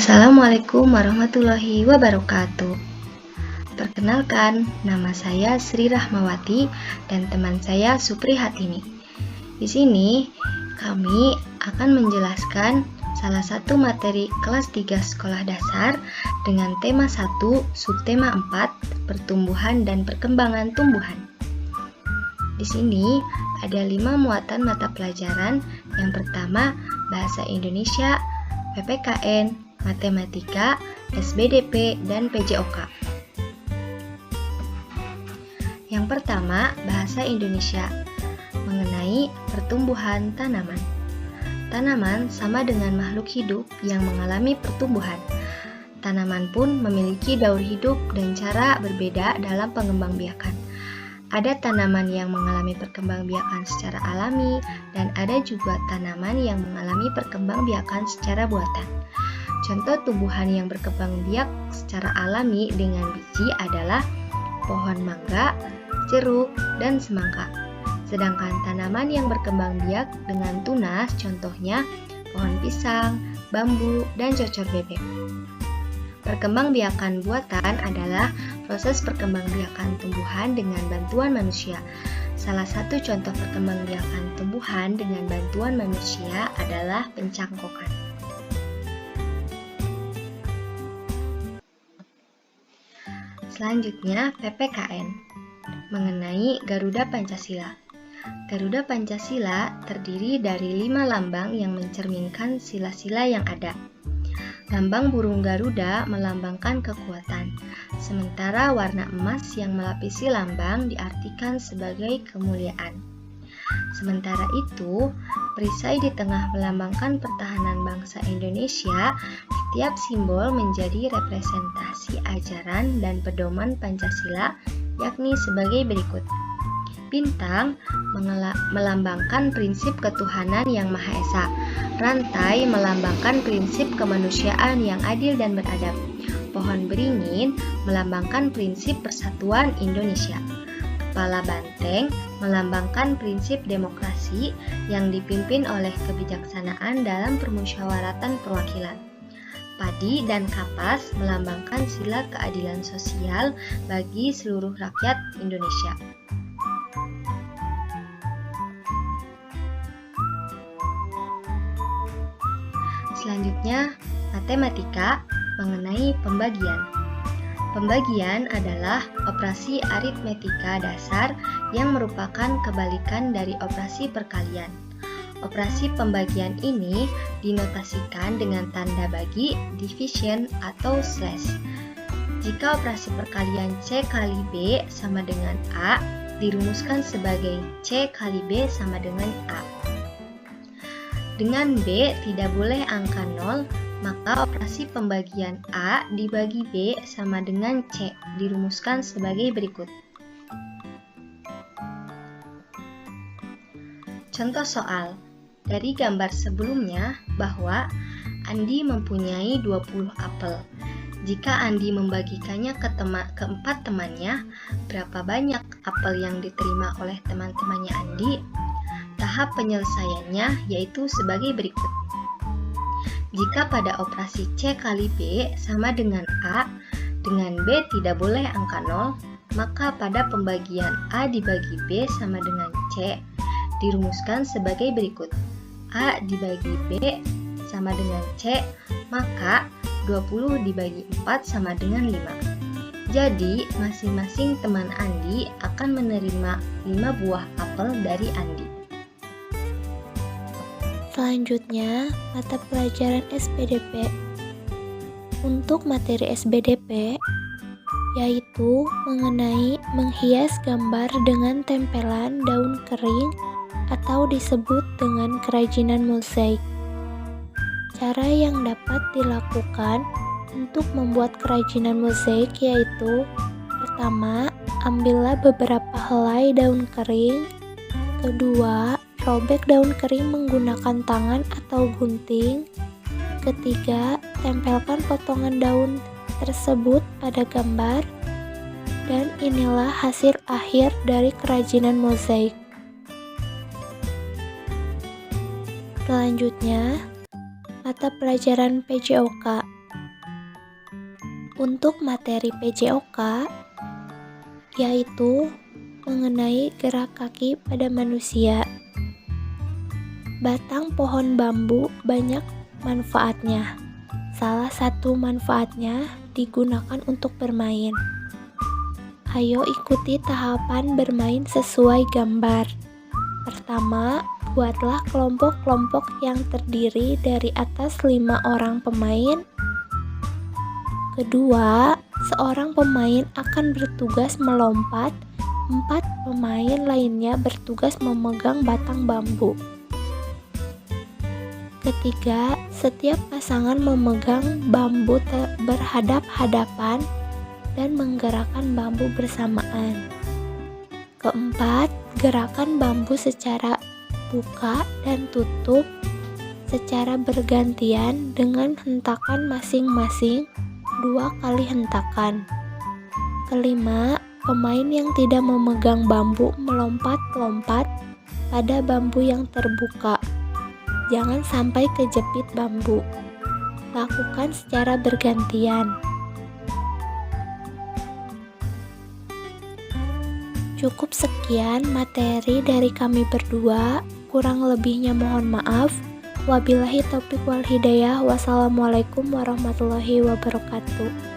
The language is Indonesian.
Assalamualaikum warahmatullahi wabarakatuh. Perkenalkan, nama saya Sri Rahmawati dan teman saya Supri Hatimi. Di sini kami akan menjelaskan salah satu materi kelas 3 sekolah dasar dengan tema 1, subtema 4, pertumbuhan dan perkembangan tumbuhan. Di sini ada 5 muatan mata pelajaran. Yang pertama, Bahasa Indonesia, PPKN, Matematika, SBDP, dan PJOK. Yang pertama, Bahasa Indonesia, mengenai pertumbuhan tanaman. Tanaman sama dengan makhluk hidup yang mengalami pertumbuhan. Tanaman pun memiliki daur hidup dan cara berbeda dalam pengembangbiakan. Ada tanaman yang mengalami perkembangbiakan secara alami, dan ada juga tanaman yang mengalami perkembangbiakan secara buatan. Contoh tumbuhan yang berkembang biak secara alami dengan biji adalah pohon mangga, jeruk, dan semangka. Sedangkan tanaman yang berkembang biak dengan tunas contohnya pohon pisang, bambu, dan cocor bebek. Perkembangbiakan buatan adalah proses perkembangbiakan tumbuhan dengan bantuan manusia. Salah satu contoh perkembangbiakan tumbuhan dengan bantuan manusia adalah pencangkokan. Selanjutnya, PPKN, mengenai Garuda Pancasila. Garuda Pancasila terdiri dari 5 lambang yang mencerminkan sila-sila yang ada. Lambang burung Garuda melambangkan kekuatan, sementara warna emas yang melapisi lambang diartikan sebagai kemuliaan. Sementara itu, perisai di tengah melambangkan pertahanan bangsa Indonesia. Setiap simbol menjadi representasi ajaran dan pedoman Pancasila, yakni sebagai berikut. Bintang melambangkan prinsip ketuhanan yang Maha Esa. Rantai melambangkan prinsip kemanusiaan yang adil dan beradab. Pohon beringin melambangkan prinsip persatuan Indonesia. Kepala banteng melambangkan prinsip demokrasi yang dipimpin oleh kebijaksanaan dalam permusyawaratan perwakilan. Padi dan kapas melambangkan sila keadilan sosial bagi seluruh rakyat Indonesia. Selanjutnya, matematika mengenai pembagian. Pembagian adalah operasi aritmetika dasar yang merupakan kebalikan dari operasi perkalian. Operasi pembagian ini dinotasikan dengan tanda bagi, division, atau slash. Jika operasi perkalian C kali B sama dengan A, dirumuskan sebagai C kali B sama dengan A. Dengan B tidak boleh angka 0, maka operasi pembagian A dibagi B sama dengan C, dirumuskan sebagai berikut. Contoh soal. Dari gambar sebelumnya bahwa Andi mempunyai 20 apel. Jika Andi membagikannya ke 4 temannya, berapa banyak apel yang diterima oleh teman-temannya Andi? Tahap penyelesaiannya yaitu sebagai berikut. Jika pada operasi C kali B sama dengan A, dengan B tidak boleh angka 0, maka pada pembagian A dibagi B sama dengan C, dirumuskan sebagai berikut. A dibagi B sama dengan C, maka 20 dibagi 4 sama dengan 5. Jadi, masing-masing teman Andi akan menerima 5 buah apel dari Andi. Selanjutnya, mata pelajaran SBDP. Untuk materi SBDP, yaitu mengenai menghias gambar dengan tempelan daun kering atau disebut dengan kerajinan mozaik. Cara yang dapat dilakukan untuk membuat kerajinan mozaik yaitu: pertama, ambillah beberapa helai daun kering. Kedua, robek daun kering menggunakan tangan atau gunting. Ketiga, tempelkan potongan daun tersebut pada gambar. Dan inilah hasil akhir dari kerajinan mozaik. Selanjutnya, mata pelajaran PJOK. untuk materi PJOK, yaitu mengenai gerak kaki pada manusia. Batang pohon bambu banyak manfaatnya. Salah satu manfaatnya digunakan untuk bermain. Ayo ikuti tahapan bermain sesuai gambar. Pertama, buatlah kelompok-kelompok yang terdiri dari atas 5 orang pemain. Kedua, seorang pemain akan bertugas melompat, 4 pemain lainnya bertugas memegang batang bambu. Ketiga, setiap pasangan memegang bambu berhadap-hadapan dan menggerakkan bambu bersamaan. Keempat, gerakan bambu secara buka dan tutup secara bergantian dengan hentakan masing-masing 2 kali hentakan. Kelima, pemain yang tidak memegang bambu melompat-lompat pada bambu yang terbuka. Jangan sampai kejepit bambu. Lakukan secara bergantian. Cukup sekian materi dari kami berdua. Kurang lebihnya mohon maaf. Wabillahi taufiq wal hidayah. Wassalamualaikum warahmatullahi wabarakatuh.